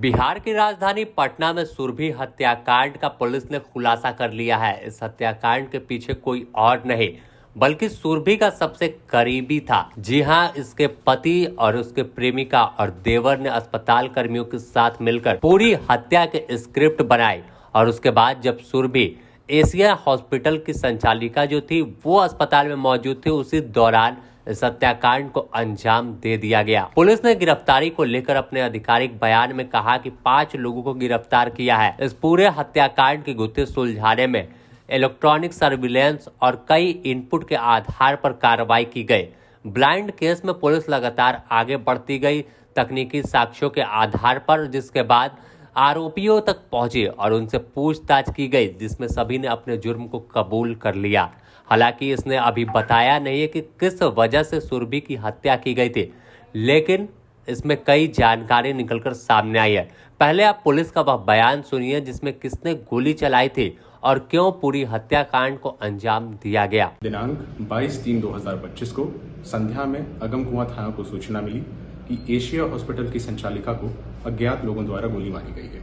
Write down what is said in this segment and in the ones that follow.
बिहार की राजधानी पटना में सुरभि हत्याकांड का पुलिस ने खुलासा कर लिया है। इस हत्याकांड के पीछे कोई और नहीं बल्कि सुरभि का सबसे करीबी था। जी हां, इसके पति और उसके प्रेमिका और देवर ने अस्पताल कर्मियों के साथ मिलकर पूरी हत्या के स्क्रिप्ट बनाई और उसके बाद जब सुरभि एशिया हॉस्पिटल की संचालिका जो थी वो अस्पताल में मौजूद थी, उसी दौरान इस हत्याकांड को अंजाम दे दिया गया। पुलिस ने गिरफ्तारी को लेकर अपने आधिकारिक बयान में कहा कि 5 लोगों को गिरफ्तार किया है। इस पूरे हत्याकांड के गुत्थे सुलझाने में इलेक्ट्रॉनिक सर्विलेंस और कई इनपुट के आधार पर कार्रवाई की गई। ब्लाइंड केस में पुलिस लगातार आगे बढ़ती गई तकनीकी साक्ष्यों के आधार पर, जिसके बाद आरोपियों तक पहुंचे और उनसे पूछताछ की गई, जिसमें सभी ने अपने जुर्म को कबूल कर लिया। हालांकि इसने अभी बताया नहीं है कि किस वजह से सुरभि की हत्या की गई थी, लेकिन इसमें कई जानकारी निकलकर सामने आई है। पहले आप पुलिस का वह बयान सुनिए जिसमें किसने गोली चलाई थी और क्यों पूरी हत्याकांड को अंजाम दिया गया। दिनांक 22/3/2025 को संध्या में अगमकुआं थाना को सूचना मिली कि एशिया हॉस्पिटल की संचालिका को अज्ञात लोगों द्वारा गोली मारी गई है।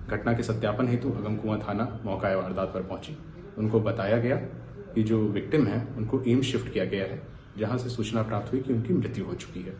घटना के सत्यापन हेतु अगमकुआं थाना मौका वारदात पर पहुंची। उनको बताया गया कि जो विक्टिम है उनको एम्स शिफ्ट किया गया है, जहां से सूचना प्राप्त हुई कि उनकी मृत्यु हो चुकी है।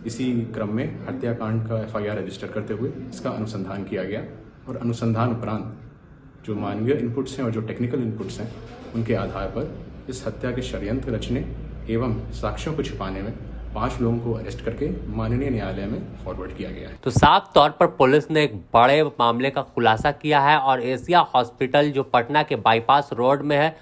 इसी क्रम में हत्याकांड का FIR रजिस्टर करते हुए इसका अनुसंधान किया गया और अनुसंधान उपरांत जो मानवीय इनपुट्स हैं और जो टेक्निकल इनपुट्स हैं उनके आधार पर इस हत्या के षड्यंत्र रचने एवं साक्ष्यों को छिपाने में 5 लोगों को अरेस्ट करके माननीय न्यायालय में फॉरवर्ड किया गया है। तो साफ तौर पर पुलिस ने एक बड़े मामले का खुलासा किया है और एशिया हॉस्पिटल जो पटना के बाईपास रोड में है,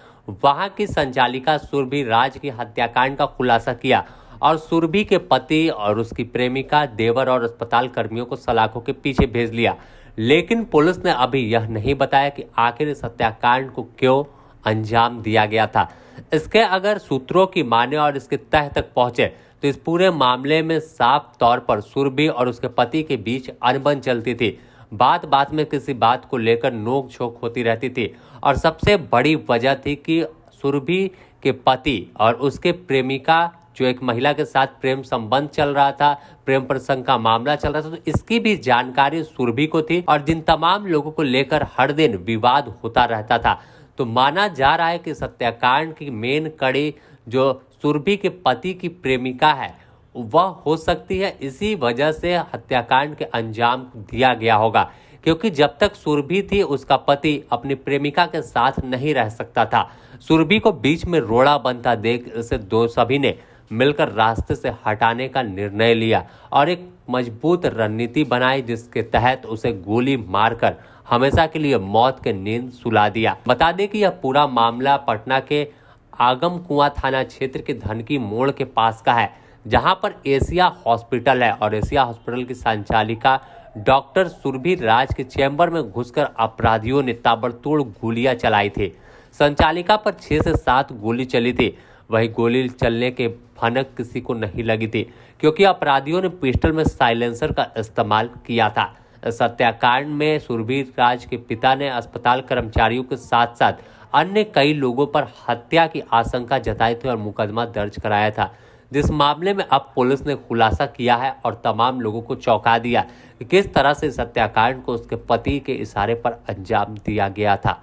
वहां की संचालिका सुरभि राज की हत्याकांड का खुलासा किया और सुरभि के पति और उसकी प्रेमिका, देवर और अस्पताल कर्मियों को सलाखों के पीछे भेज लिया। लेकिन पुलिस ने अभी यह नहीं बताया कि आखिर इस हत्याकांड को क्यों अंजाम दिया गया था। इसके अगर सूत्रों की माने और इसके तह तक पहुंचे तो इस पूरे मामले में साफ तौर पर सुरभि और उसके पति के बीच अनबन चलती थी। बात बात में किसी बात को लेकर नोक झोंक होती रहती थी और सबसे बड़ी वजह थी कि सुरभि के पति और उसके प्रेमिका जो एक महिला के साथ प्रेम संबंध चल रहा था, प्रेम प्रसंग का मामला चल रहा था, तो इसकी भी जानकारी सुरभि को थी और जिन तमाम लोगों को लेकर हर दिन विवाद होता रहता था। तो माना जा रहा है कि हत्याकांड की मेन कड़ी जो सुरभि के पति की प्रेमिका है वह हो सकती है। इसी वजह से हत्याकांड के अंजाम दिया गया होगा, क्योंकि जब तक सुरभि थी उसका पति अपनी प्रेमिका के साथ नहीं रह सकता था। सुरभि को बीच में रोड़ा बनता देख इसे सभी ने मिलकर रास्ते से हटाने का निर्णय लिया और एक मजबूत रणनीति बनाई, जिसके तहत उसे गोली मारकर हमेशा के लिए मौत के नींद सुला दिया। बता दें कि यह पूरा मामला पटना के आगमकुआं थाना क्षेत्र के धनकी मोड़ के पास का है, जहां पर एशिया हॉस्पिटल है और एशिया हॉस्पिटल की संचालिका डॉक्टर सुरभि राज के चैम्बर में घुसकर अपराधियों ने ताबड़तोड़ गोलियां चलाई थी। संचालिका पर 6 से 7 गोली चली थी। वही गोली चलने के भनक किसी को नहीं लगी थी, क्योंकि अपराधियों ने पिस्टल में साइलेंसर का इस्तेमाल किया था। इस हत्याकांड में सुरभि राज के पिता ने अस्पताल कर्मचारियों के साथ साथ अन्य कई लोगों पर हत्या की आशंका जताई थी और मुकदमा दर्ज कराया था, जिस मामले में अब पुलिस ने खुलासा किया है और तमाम लोगों को चौंका दिया कि किस तरह से इस हत्याकांड को उसके पति के इशारे पर अंजाम दिया गया था।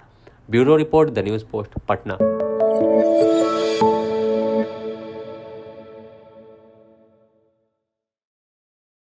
Bureau report, the news post, Patna.